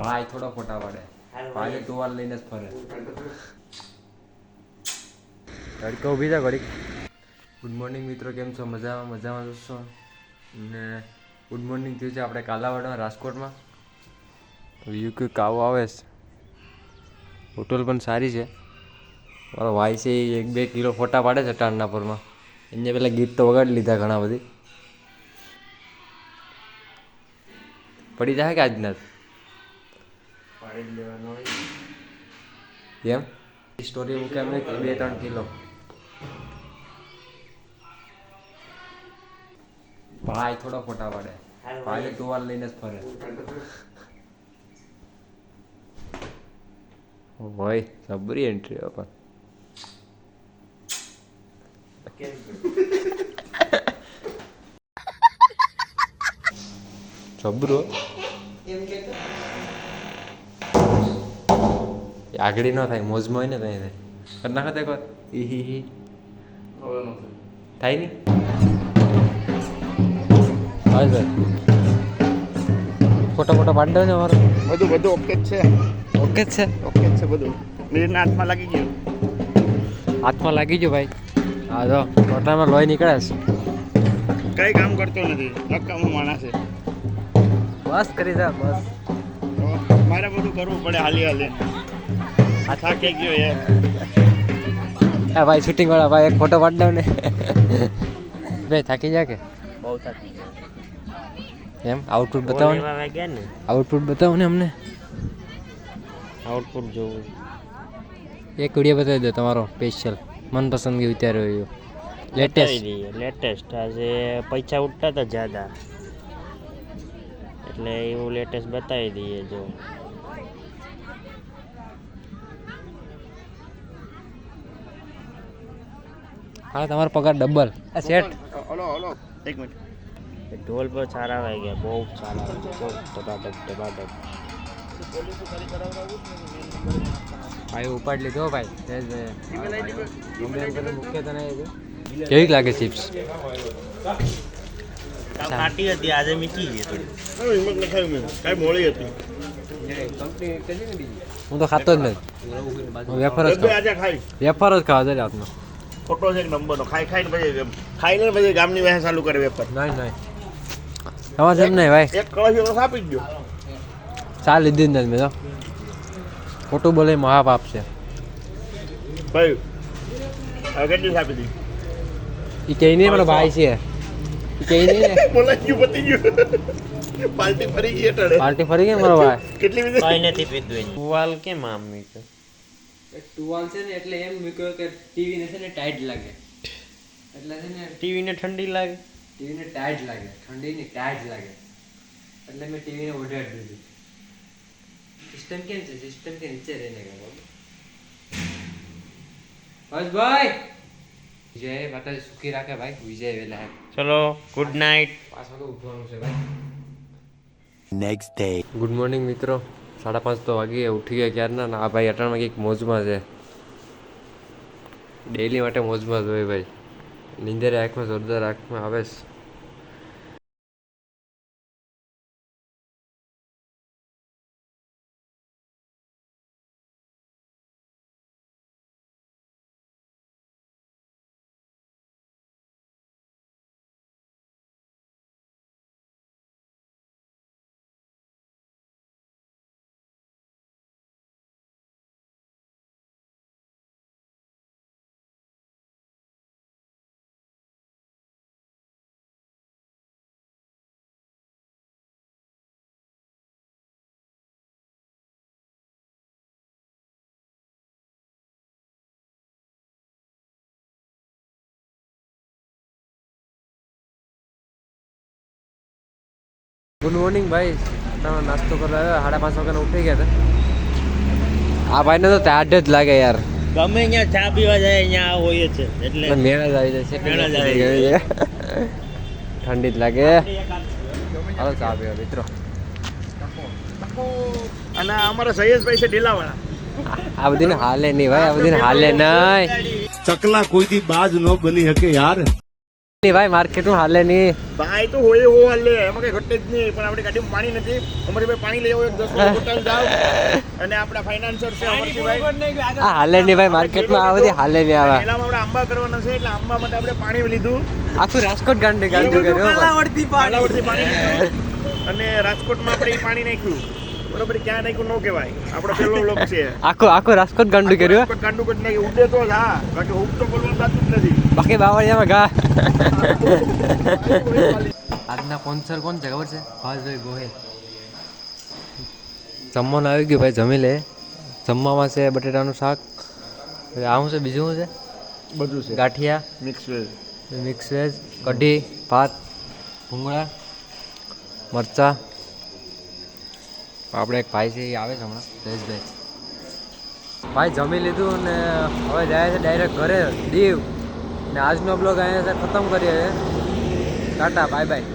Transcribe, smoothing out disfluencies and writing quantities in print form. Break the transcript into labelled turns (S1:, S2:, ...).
S1: ભાઈ થોડો ફોટા પાડે ભાઈ ટુવાલ લઈને જ ફરે ઘડીક ઊભી થા ઘડીક ગુડ મોર્નિંગ મિત્રો કેમ છો મજામાં છો ને ગુડ મોર્નિંગ થયું છે આપણે કાલાવાડમાં રાજકોટમાં યુકે કાવો આવે છે હોટલ પણ સારી છે મારો ભાઈ છે 1-2 કિલો ફોટા પાડે છે ટાણનાપુરમાં એને પેલા ગીત તો વગાડી લીધા ઘણા બધી પડી જાય કે આજના પાડી લેવાનો એમ સ્ટોરી મૂકે અમે 2-3 કિલો ભાઈ થોડો ફોટા પાડે ભાઈ ટુવાલ લઈને જ ફરે ભાઈ સબરી એન્ટ્રી પણ જબરો આગળ ન થાય મોજમાં હોય ને ત્યાં થાય કરી નાખો એક વાર ઈ થાય નહીં હા સર ફોટો પાડી દો ને અમારો
S2: બધું ઓકે જ છે
S1: ઓકે જ છે
S2: બધું મીરના હાથમાં લાગી ગયું
S1: ભાઈ હા જો ટોટામાં લોહી નીકળે છે
S2: કઈ કામ કરતો નથી નકામો માણસ છે
S1: બસ કરી દે બસ
S2: તો મારે બધું કરવું પડે હાલી આ થાકી ગયો યાર
S1: હા ભાઈ શૂટિંગ વાળા ભાઈ એક ફોટો પાડી દો ને ભાઈ થાકી જા કે
S2: બહુ થાકી ગયો
S1: એમ આઉટપુટ બતાવો ને આઉટપુટ બતાવો ને અમને
S2: આઉટપુટ જોવું
S1: એક વિડીયો બતાવી દો તમારો સ્પેશિયલ મનપસંદગી ઉતાર્યો એવો
S3: લેટેસ્ટ આજે પૈસા ઉઠતા હતા જ્યાદા એટલે એવું લેટેસ્ટ બતાવી દઈએ જો
S1: હા તમારો પગાર ડબલ આ સેટ
S2: હલો એક મિનિટ
S3: ઢોલ પર સારા આવી ગયા બહુ સારા ટપાટપ
S1: ભાઈ ઉપાડ લીધો ભાઈ કેવી લાગે ચિપ્સ
S3: ખાટી હતી આજે મીઠી ગઈ
S2: હિંમત લખાયું મેં કાંઈ મોડી હતી
S1: હું તો ખાતો જ નથી હું વેફર જ
S2: આજે ખાઈ
S1: વેફર જ ખાવા દે રાતનો
S2: ખોટો છે એક નંબરનો ખાઈને પછી ગામની વહેસ ચાલુ કરે વેપાર
S1: નહીં તમારે જેમ નહીં ભાઈ
S2: એક કળશ રસ આપી જ દો
S1: ચા લીધી જ નથી મેં તો ખોટું બોલે મહાપાપ છે
S2: ભાઈ હવે કેટલી આપી દી
S1: એ કઈ નહીં મારો ભાઈ છે એ કઈ નહીં ને
S2: બોલાઈ ગયું પતી ગયું પાર્ટી ફરી ગઈ એટલે
S1: પાર્ટી ફરી ગઈ મારો ભાઈ
S2: કેટલી બધી
S3: કઈ નથી પીધું ટુવાલ કેમ આમ મીઠું
S1: ટુવાલ છે ને એટલે એમ મૂક્યો કે ટીવી ને છે ને ટાઈટ લાગે એટલે છે ને
S3: ટીવીને ઠંડી લાગે
S1: ટીવીને ટાઈટ લાગે ઠંડી ની ટાઈટ લાગે એટલે મેં ટીવીને ઓઢાડી દીધું સિસ્ટમ કેમ છે સિસ્ટમ કે નીચે રહીને ગયો બસ ભાઈ વિજય માતાજી સુખી રાખે ભાઈ વિજય વેલા
S3: ચલો ગુડ નાઇટ
S1: પાછો તો ઉઠવાનું છે ભાઈ
S4: Next day.
S1: ગુડ મોર્નિંગ મિત્રો 5:30 તો વાગી ગયા ઉઠી ગયા ક્યારના આ ભાઈ અટાણમાં કંઈક મોજમાં છે ડેઈલી માટે મોજમાં જ હોય ભાઈ નીંદરે આંખમાં જોરદાર આંખમાં આવે છે ગુડ મોર્નિંગ ભાઈ નાસ્તો કરવા આવ્યા 5:30 વાગ્યાના ઉઠી ગયા હતા આ ભાઈને તો ટાઢ જ લાગે યાર
S3: ગમે અહીંયા ચા પીવા જાય અહીંયા હોય છે એટલે
S1: મેળ જ આવી જાય છે ઠંડી જ લાગે હાલો ચા પીવા મિત્રો
S2: અને અમારા સૈયદભાઈ છે ઢીલાવાળા
S1: આ બધી હાલે નહીં ભાઈ આ બધી હાલે નહીં
S4: ચકલા કોઈ દી બાજ ન બની શકે યાર.
S1: નહીં ભાઈ માર્કેટમાં હાલે નહીં.
S2: ભાઈ તો હોય હો હાલે એમાં કઈ ઘટે જ નહીં પણ આપણી ગાડીમાં પાણી નથી. અમારી ભાઈ પાણી લઈ આવો એક 10 બોટલ જાવ અને આપણા ફાઇનાન્સર છે અમરસિંહભાઈ
S1: આ હાલે નહીં ભાઈ માર્કેટમાં આ બધી હાલે નહીં આવે.
S2: પહેલામાં આપણે આંબા કરવાના છે એટલે આંબા માટે આપણે પાણી લીધું.
S1: આખું રાજકોટ ગાંડી કર્યું.
S2: કાલાવડથી પાણી લીધું અને રાજકોટમાં આપણે ઈ પાણી નાખ્યું. બરોબર ક્યાં નાખ્યું ન કહેવાય. આપણો પહેલો લોક છે.
S1: આખું રાજકોટ ગાંડું કર્યું.
S2: રાજકોટ ગાંડું કરી નાખ્યું. ઉડે તો જ હા બાકી હુક તો બોલવાનું થતું જ નથી.
S1: બાકી બાવળિયામાં ઘા. આજના સ્પોન્સર કોણ છે ખબર છે? ભાવેશભાઈ ગોહિલ. જમવાનું આવી ગયું ભાઈ, જમી લે. જમવામાં છે બટેટાનું શાક, આ શું છે બીજું શું છે?
S2: બધું છે
S1: ગાંઠિયા,
S2: મિક્સ વેજ,
S1: મિક્સ વેજ, કઢી, ભાત, ભૂંગળા, મરચાં. આપણે એક ભાઈ છે એ આવે છે હમણાં, જયેશભાઈ. ભાઈ જમી લીધું ને હવે જાય છે ડાયરેક્ટ ઘરે દીવ. ને આજનો બ્લોગ અહીંયા ખતમ કરીએ. Tata bye bye.